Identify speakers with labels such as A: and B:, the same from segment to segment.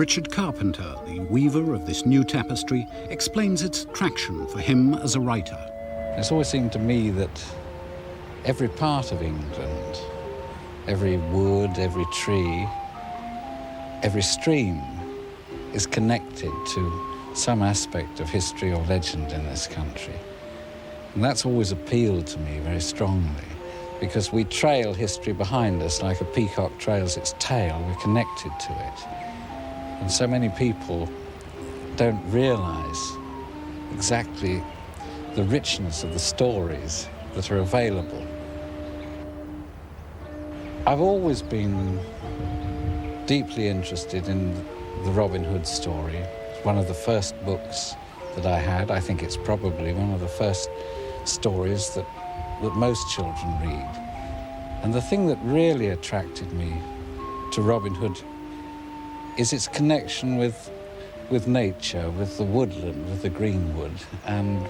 A: Richard Carpenter, the weaver of this new tapestry, explains its attraction for him as a writer.
B: It's always seemed to me that every part of England, every wood, every tree, every stream is connected to some aspect of history or legend in this country. And that's always appealed to me very strongly, because we trail history behind us like a peacock trails its tail. We're connected to it. And so many people don't realize exactly the richness of the stories that are available. I've always been deeply interested in the Robin Hood story. It's one of the first books that I had. I think it's probably one of the first stories that most children read. And the thing that really attracted me to Robin Hood is its connection with nature, with the woodland, with the greenwood, and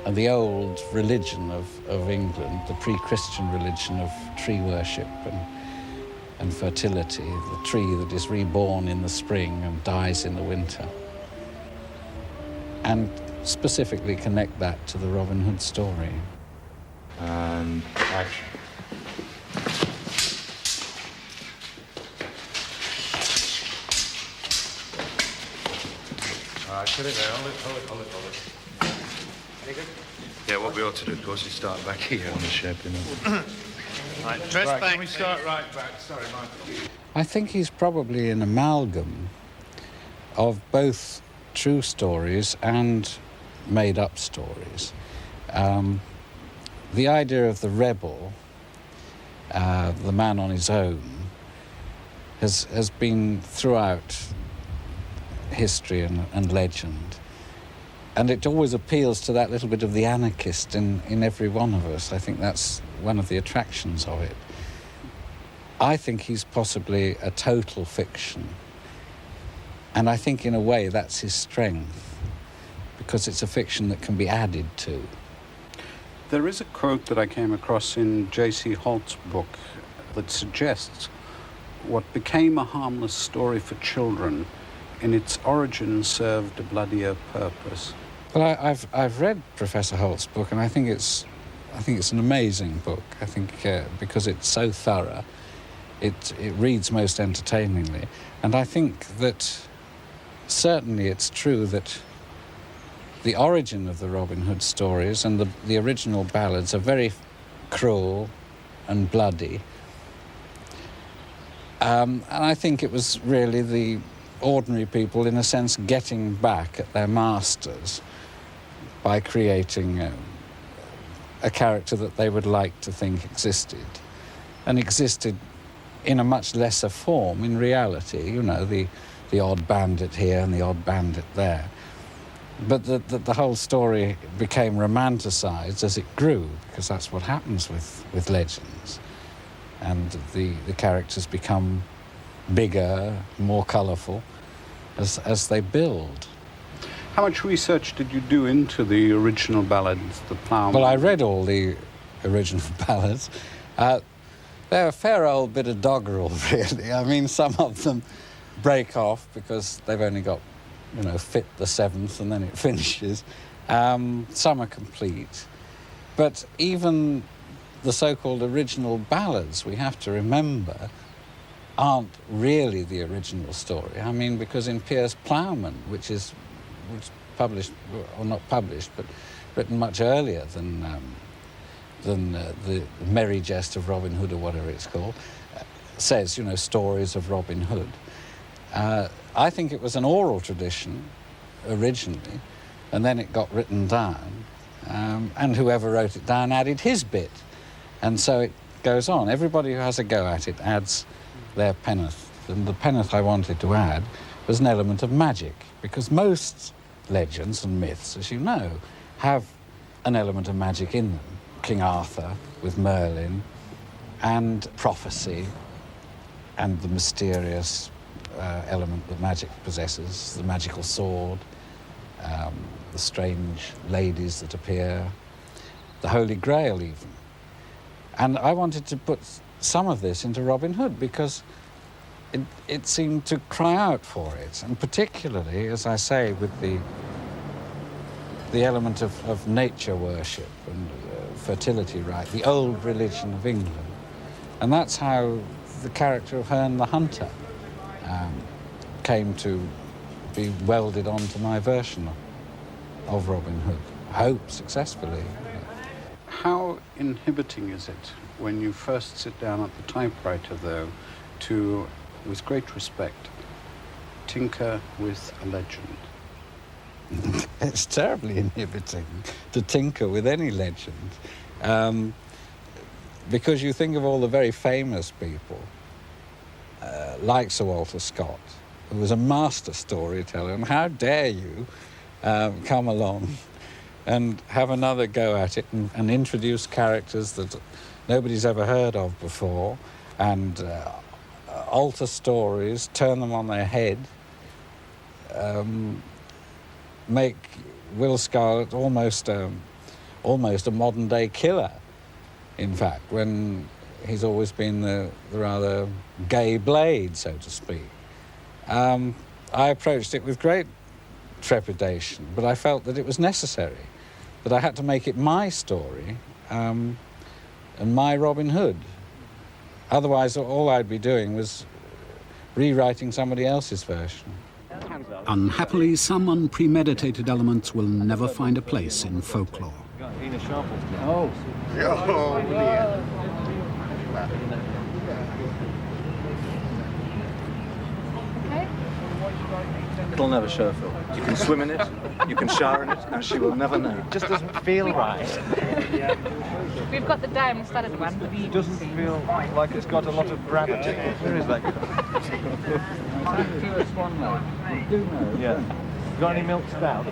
B: the old religion of England, the pre-Christian religion of tree worship and fertility, the tree that is reborn in the spring and dies in the winter. And specifically connect that to the Robin Hood story.
C: And action. All right, put it there. Hold it. Very good. Yeah, what we ought to do, of course, is start back here on the shed, you know.
D: Right, dress back.
C: Can we start right back? Sorry, Michael.
B: I think he's probably an amalgam of both true stories and made-up stories. The idea of the rebel, the man on his own, has been throughout history and legend. And it always appeals to that little bit of the anarchist in every one of us. I think that's one of the attractions of it. I think he's possibly a total fiction. And I think in a way that's his strength, because it's a fiction that can be added to.
A: There is a quote that I came across in J.C. Holt's book that suggests what became a harmless story for children in its origin served a bloodier purpose.
B: Well, I've read Professor Holt's book, and I think it's an amazing book. I think because it's so thorough, it reads most entertainingly, and I think that certainly it's true that the origin of the Robin Hood stories and the original ballads are very cruel and bloody, and I think it was really the ordinary people, in a sense, getting back at their masters by creating a character that they would like to think existed, and existed in a much lesser form in reality, you know, the odd bandit here and the odd bandit there. But the whole story became romanticized as it grew, because that's what happens with legends. And the characters become bigger, more colourful as they build.
A: How much research did you do into the original ballads, the Ploughman?
B: Well, I read all the original ballads. They're a fair old bit of doggerel, really. I mean, some of them break off because they've only got, you know, fit the seventh and then it finishes. Some are complete. But even the so-called original ballads, we have to remember, aren't really the original story. I mean, because in Piers Plowman, which published, or not published, but written much earlier than the Merry Jest of Robin Hood, or whatever it's called, says, you know, stories of Robin Hood. I think it was an oral tradition originally, and then it got written down, and whoever wrote it down added his bit. And so it goes on. Everybody who has a go at it adds their penneth. And the penneth I wanted to add was an element of magic, because most legends and myths, as you know, have an element of magic in them. King Arthur with Merlin, and prophecy, and the mysterious element that magic possesses, the magical sword, the strange ladies that appear, the Holy Grail even. And I wanted to put some of this into Robin Hood, because it seemed to cry out for it, and particularly, as I say, with the element of nature worship and fertility right, the old religion of England. And that's how the character of Herne the Hunter came to be welded onto my version of Robin Hood. I hope successfully.
A: How inhibiting is it when you first sit down at the typewriter, though, to, with great respect, tinker with a legend?
B: It's terribly inhibiting to tinker with any legend, because you think of all the very famous people, like Sir Walter Scott, who was a master storyteller, and how dare you come along and have another go at it and introduce characters that nobody's ever heard of before, and alter stories, turn them on their head, make Will Scarlet almost a modern-day killer, in fact, when he's always been the rather gay Blade, so to speak. I approached it with great trepidation, but I felt that it was necessary, that I had to make it my story and my Robin Hood. Otherwise, all I'd be doing was rewriting somebody else's version.
E: Unhappily, some unpremeditated elements will never find a place in folklore.
B: Oh.
F: It'll never show, Phil. You can swim in it, you can shower in it, and she will never know. It just doesn't feel right.
G: We've got the diamond-studded one.
F: It doesn't feel like it's got a lot of gravity. Where is that? Yeah. You got any milk stout?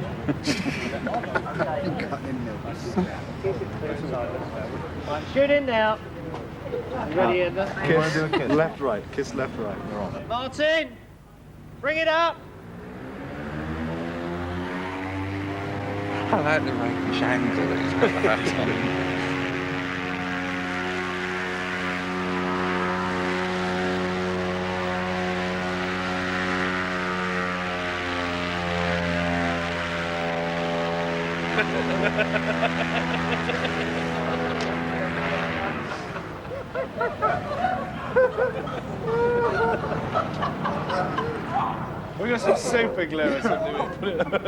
D: Shoot in now. Ready in there.
F: You want to do a kiss? Left, right. Kiss left, right. You're on.
D: Martin, bring it up.
B: I like the Roman Shangle that he's got the hat on.
C: We got some super glue or something.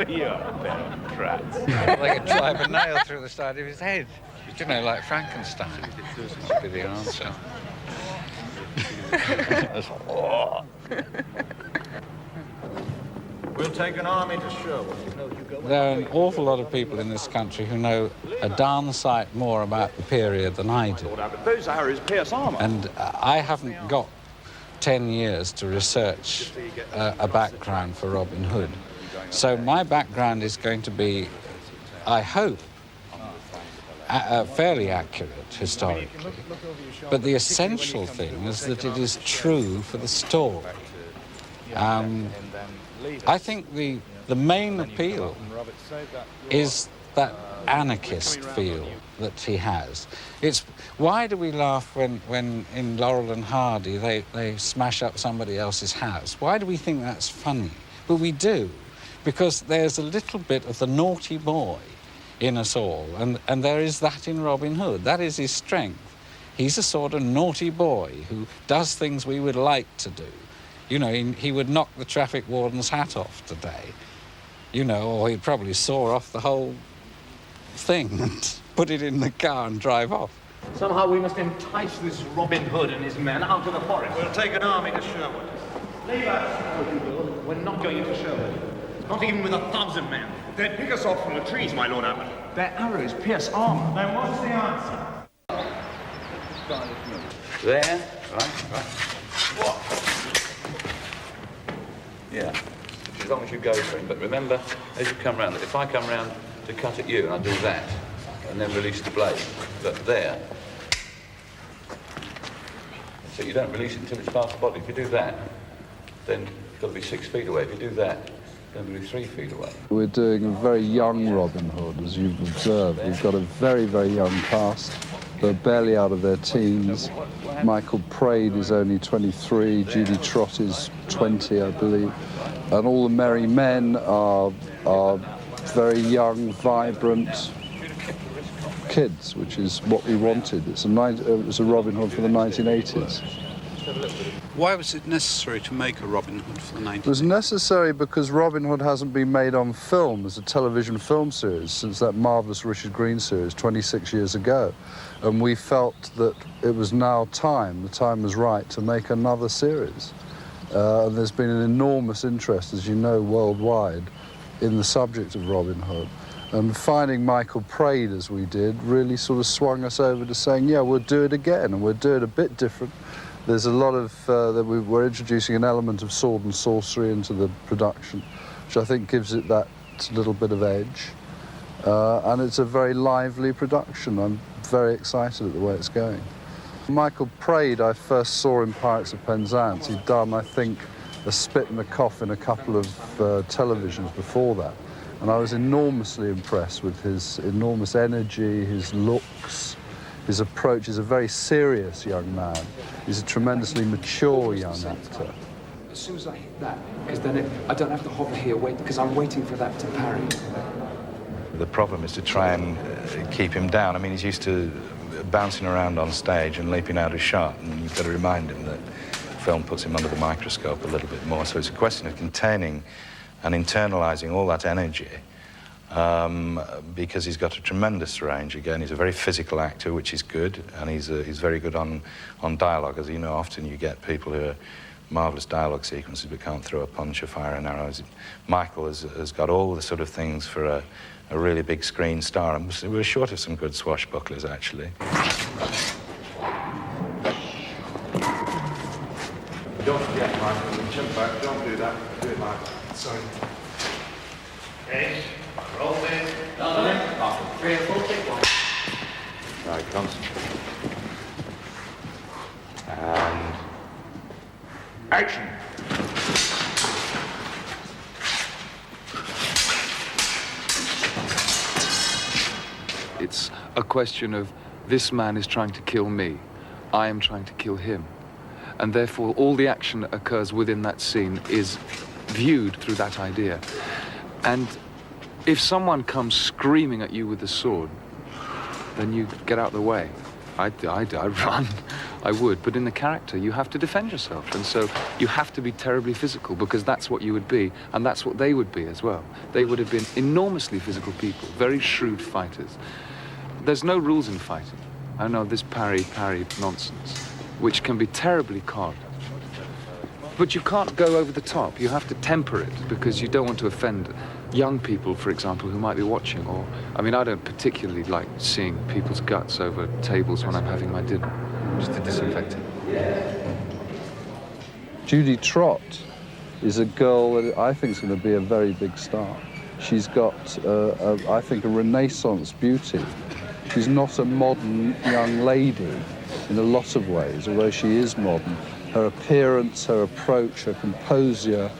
C: You're a bit of crap.
B: They could drive a nail through the side of his head. You know, like Frankenstein. That would be the answer.
C: We'll take an army to Sherwood.
B: There are an awful lot of people in this country who know a darn sight more about the period than I do.
C: Those arrows pierce armour.
B: And I haven't got 10 years to research a background for Robin Hood. So my background is going to be, I hope, fairly accurate historically. But the essential thing is that it is true for the story. I think the main appeal is that anarchist feel that he has. It's why do we laugh when in Laurel and Hardy they smash up somebody else's house? Why do we think that's funny? But we do, because there's a little bit of the naughty boy in us all, and there is that in Robin Hood. That is his strength. He's a sort of naughty boy who does things we would like to do. You know, he would knock the traffic warden's hat off today, you know, or he'd probably saw off the whole thing and put it in the car and drive off.
D: Somehow we must entice this Robin Hood and his men out of the forest.
C: We'll take an army to Sherwood.
D: Leave us. We're not going into Sherwood. Not even with 1,000 men.
C: They'd pick us off from the trees, my Lord Abbot.
D: Their arrows pierce armour.
C: Then what's the answer?
H: There, right. Yeah, as long as you go for him. But remember, as you come round, if I come round to cut at you and I do that, and then release the blade, but there. So you don't release it until it's past the body. If you do that, then you've got to be 6 feet away. If you do that, then you'll be 3 feet away.
I: We're doing a very young Robin Hood, as you've observed. We've got a very, very young cast. They're barely out of their teens. Michael Praed is only 23, Judy Trott is 20, I believe. And all the merry men are very young, vibrant kids, which is what we wanted. It was a Robin Hood for the 1980s.
A: Why was it necessary to make a Robin Hood for the 1980s?
I: It was necessary because Robin Hood hasn't been made on film as a television film series since that marvellous Richard Green series 26 years ago. And we felt that it was now time, the time was right, to make another series. And there's been an enormous interest, as you know, worldwide in the subject of Robin Hood. And finding Michael Praed, as we did, really sort of swung us over to saying, yeah, we'll do it again, and we'll do it a bit different. There's a lot of, we're introducing an element of sword and sorcery into the production, which I think gives it that little bit of edge. And it's a very lively production. I'm very excited at the way it's going. Michael Praed, I first saw in Pirates of Penzance. He'd done, I think, a spit and a cough in a couple of televisions before that. And I was enormously impressed with his enormous energy, his looks, his approach. He's a very serious young man. He's a tremendously mature young actor.
J: As soon as I hit that, because then I don't have to hover here, because I'm waiting for that to parry.
C: The problem is to try and keep him down. I mean, he's used to bouncing around on stage and leaping out of shot, and you've got to remind him that film puts him under the microscope a little bit more. So it's a question of containing and internalising all that energy, because he's got a tremendous range. Again, he's a very physical actor, which is good, and he's very good on dialogue. As you know, often you get people who are marvellous dialogue sequences but can't throw a punch or fire an arrow. Michael has got all the sort of things for a really big screen star, and we're short of some good swashbucklers, actually.
H: Don't forget, Michael, jump back, don't do that. Do it, Michael.
J: Sorry.
D: Okay, roll it. Done. 3 and 4, take 1.
H: Right, comes. And action.
F: It's a question of this man is trying to kill me, I am trying to kill him. And therefore, all the action that occurs within that scene is viewed through that idea. And if someone comes screaming at you with a sword, then you get out of the way. I'd run, I would. But in the character, you have to defend yourself. And so you have to be terribly physical, because that's what you would be, and that's what they would be as well. They would have been enormously physical people, very shrewd fighters. There's no rules in fighting. I know this parry nonsense, which can be terribly cod. But you can't go over the top. You have to temper it, because you don't want to offend young people, for example, who might be watching. Or, I mean, I don't particularly like seeing people's guts over tables when I'm having my dinner, just to disinfect it.
I: Judy Trott is a girl that I think is going to be a very big star. She's got, I think, a Renaissance beauty. She's not a modern young lady in a lot of ways, although she is modern. Her appearance, her approach, her composure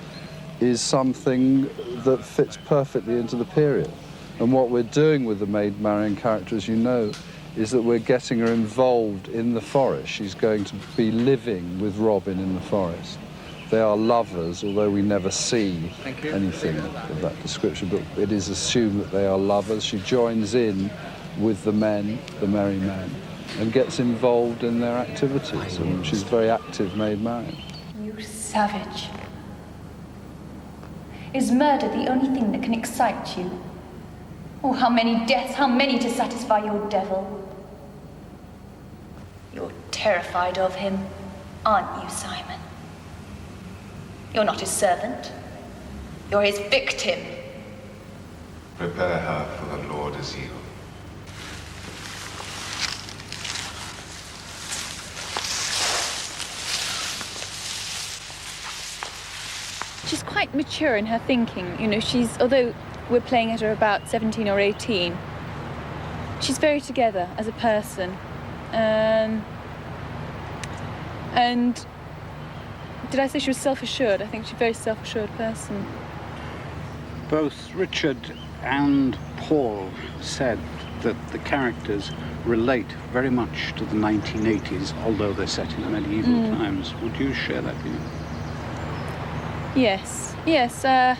I: is something that fits perfectly into the period. And what we're doing with the Maid Marian character, as you know, is that we're getting her involved in the forest. She's going to be living with Robin in the forest. They are lovers, although we never see anything of that description, but it is assumed that they are lovers. She joins in with the men, the merry men, and gets involved in their activities. And she's a very active Maid Marian.
K: You savage. Is murder the only thing that can excite you? Oh, how many deaths, how many to satisfy your devil? You're terrified of him, aren't you, Simon? You're not his servant. You're his victim.
L: Prepare her for the Lord Raziel.
G: She's quite mature in her thinking. You know, although we're playing at her about 17 or 18, she's very together as a person. And did I say she was self-assured? I think she's a very self-assured person.
A: Both Richard and Paul said that the characters relate very much to the 1980s, although they're set in medieval times. Would you share that view?
G: Yes, I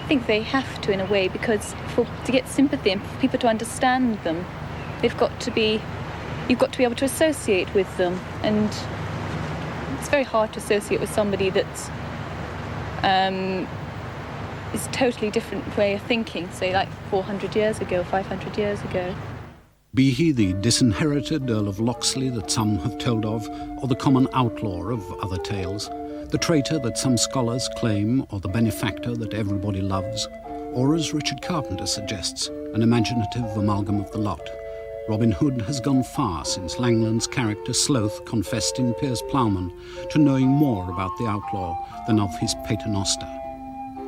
G: think they have to in a way, because to get sympathy and for people to understand them, you've got to be able to associate with them, and it's very hard to associate with somebody that's is a totally different way of thinking, say like 400 years ago, 500 years ago.
E: Be he the disinherited Earl of Locksley that some have told of, or the common outlaw of other tales, the traitor that some scholars claim, or the benefactor that everybody loves, or, as Richard Carpenter suggests, an imaginative amalgam of the lot, Robin Hood has gone far since Langland's character Sloth confessed in Piers Plowman to knowing more about the outlaw than of his paternoster.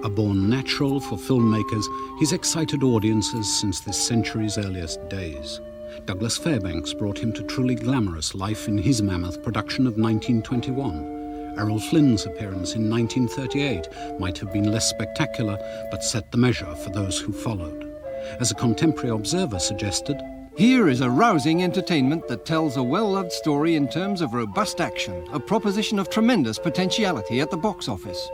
E: A born natural for filmmakers, he's excited audiences since this century's earliest days. Douglas Fairbanks brought him to truly glamorous life in his mammoth production of 1921. Errol Flynn's appearance in 1938 might have been less spectacular, but set the measure for those who followed. As a contemporary observer suggested,
M: here is a rousing entertainment that tells a well-loved story in terms of robust action, a proposition of tremendous potentiality at the box office.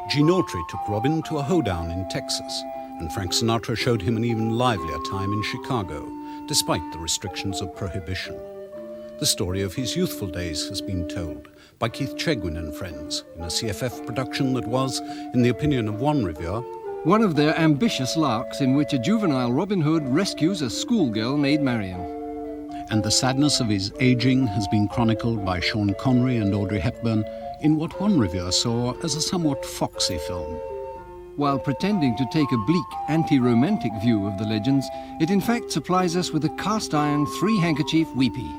E: Gene Autry took Robin to a hoedown in Texas, and Frank Sinatra showed him an even livelier time in Chicago, despite the restrictions of prohibition. The story of his youthful days has been told by Keith Chegwin and friends in a CFF production that was, in the opinion of one reviewer,
M: one of their ambitious larks in which a juvenile Robin Hood rescues a schoolgirl maid Marian.
E: And the sadness of his aging has been chronicled by Sean Connery and Audrey Hepburn in what one reviewer saw as a somewhat foxy film.
M: While pretending to take a bleak, anti-romantic view of the legends, it in fact supplies us with a cast-iron, three-handkerchief weepy.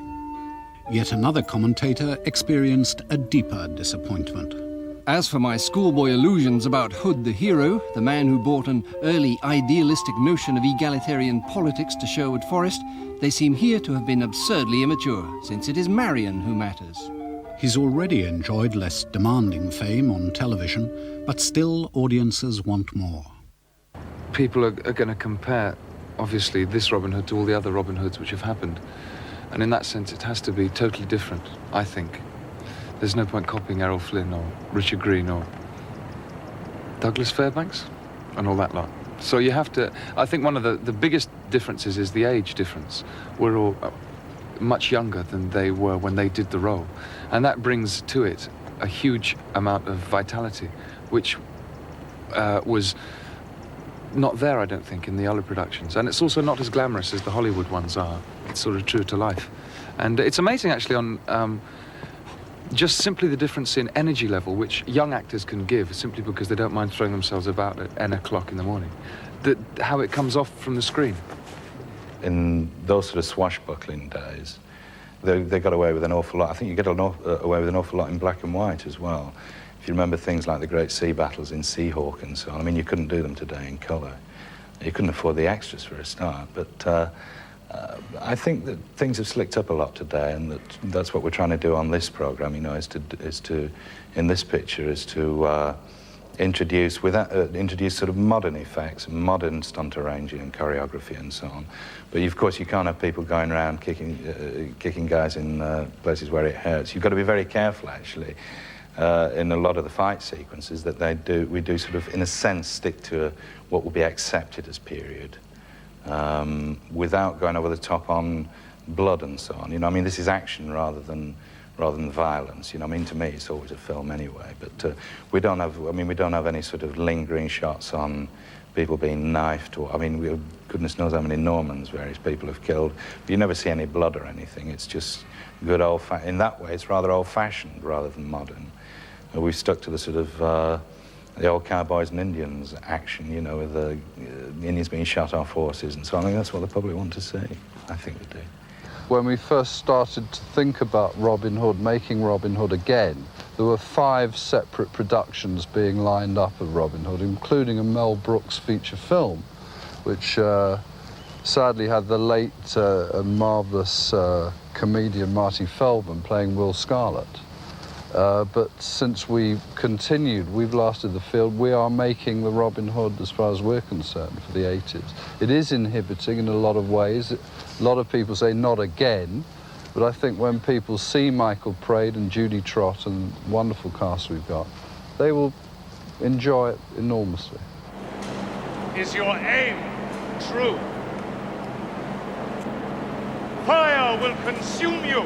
E: Yet another commentator experienced a deeper disappointment.
M: As for my schoolboy illusions about Hood the hero, the man who brought an early idealistic notion of egalitarian politics to Sherwood Forest, they seem here to have been absurdly immature, since it is Marian who matters.
E: He's already enjoyed less demanding fame on television, but still audiences want more.
F: People are going to compare, obviously, this Robin Hood to all the other Robin Hoods which have happened. And in that sense, it has to be totally different, I think. There's no point copying Errol Flynn or Richard Green or Douglas Fairbanks and all that lot. So you have to, I think one of the biggest differences is the age difference. We're all much younger than they were when they did the role. And that brings to it a huge amount of vitality, which was not there, I don't think, in the other productions. And it's also not as glamorous as the Hollywood ones are. It's sort of true to life. And it's amazing, actually, on just simply the difference in energy level, which young actors can give simply because they don't mind throwing themselves about at 10 o'clock in the morning, how it comes off from the screen.
C: In those sort of swashbuckling days, they got away with an awful lot. I think you get away with an awful lot in black and white as well. If you remember things like the great sea battles in Seahawk and so on, I mean, you couldn't do them today in colour. You couldn't afford the extras for a start, but I think that things have slicked up a lot today, and that's what we're trying to do on this programme, you know, is to in this picture, is to introduce sort of modern effects, modern stunt arranging and choreography and so on. But of course you can't have people going around kicking guys in places where it hurts. You've got to be very careful, actually, in a lot of the fight sequences that we do sort of, in a sense, stick to what will be accepted as period, without going over the top on blood and so on. You know, I mean, this is action rather than violence. You know, I mean, to me, it's always a film anyway. But we don't have any sort of lingering shots on people being knifed, or, I mean, goodness knows how many Normans various people have killed. But you never see any blood or anything. It's just good in that way, it's rather old-fashioned rather than modern. We've stuck to the sort of the old cowboys and Indians action, you know, with the Indians being shot off horses and so on. I think that's what the public want to see. I think they do.
I: When we first started to think about Robin Hood, making Robin Hood again, there were 5 separate productions being lined up of Robin Hood, including a Mel Brooks feature film, which sadly had the late and marvellous comedian Marty Feldman playing Will Scarlet. But since we've continued, we've lasted the field, we are making the Robin Hood, as far as we're concerned, for the 80s. It is inhibiting in a lot of ways. A lot of people say not again, but I think when people see Michael Praed and Judy Trott and wonderful cast we've got, they will enjoy it enormously.
D: Is your aim true? Fire will consume you!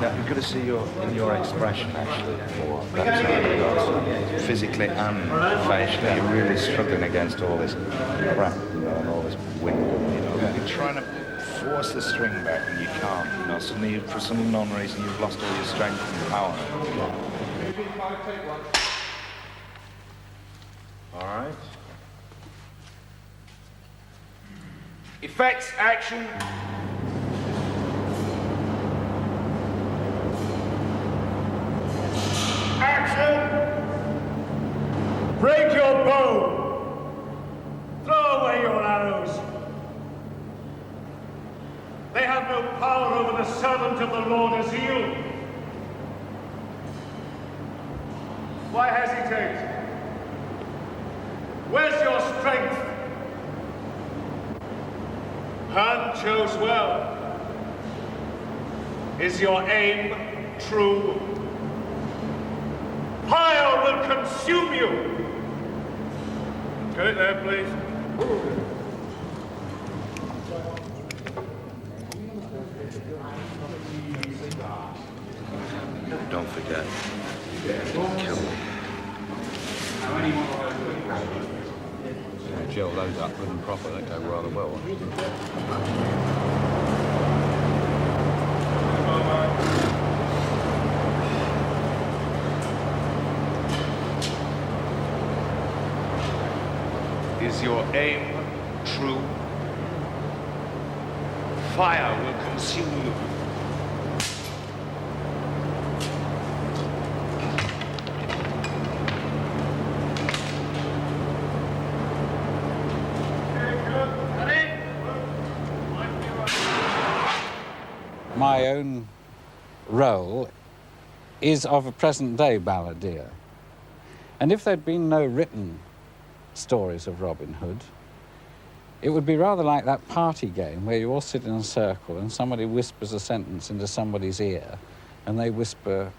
C: Now, you've got to see in your expression, actually, for that's how it goes. Physically and facially, you're really struggling against all this crap, you know, and all this wind. You know, you're trying to force the string back and you can't. You know, suddenly, for some unknown reason, you've lost all your strength and power.
D: All right. Effects, action. Action! Break your bow! Throw away your arrows! They have no power over the servant of the Lord Raziel. Why hesitate? Where's your strength? Han chose well. Is your aim true? Fire will consume you! Get it there, please.
C: Don't forget, kill me.
N: Gel those up good and proper, they go rather well.
D: Is your aim true? Fire will consume you.
B: My own role is of a present-day balladeer. And if there'd been no written stories of Robin Hood, it would be rather like that party game where you all sit in a circle and somebody whispers a sentence into somebody's ear and they whisper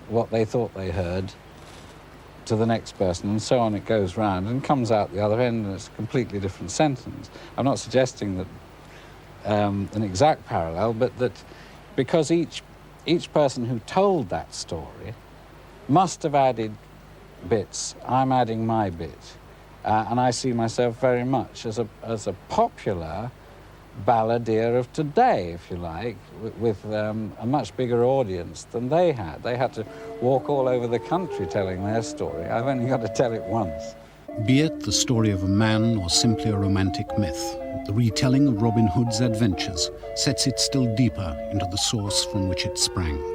B: what they thought they heard to the next person, and so on it goes round and comes out the other end and it's a completely different sentence. I'm not suggesting that an exact parallel, but that because each person who told that story must have added bits, I'm adding my bit. And I see myself very much as a popular balladeer of today, if you like, with a much bigger audience than they had. They had to walk all over the country telling their story. I've only got to tell it once.
E: Be it the story of a man or simply a romantic myth, the retelling of Robin Hood's adventures sets it still deeper into the source from which it sprang.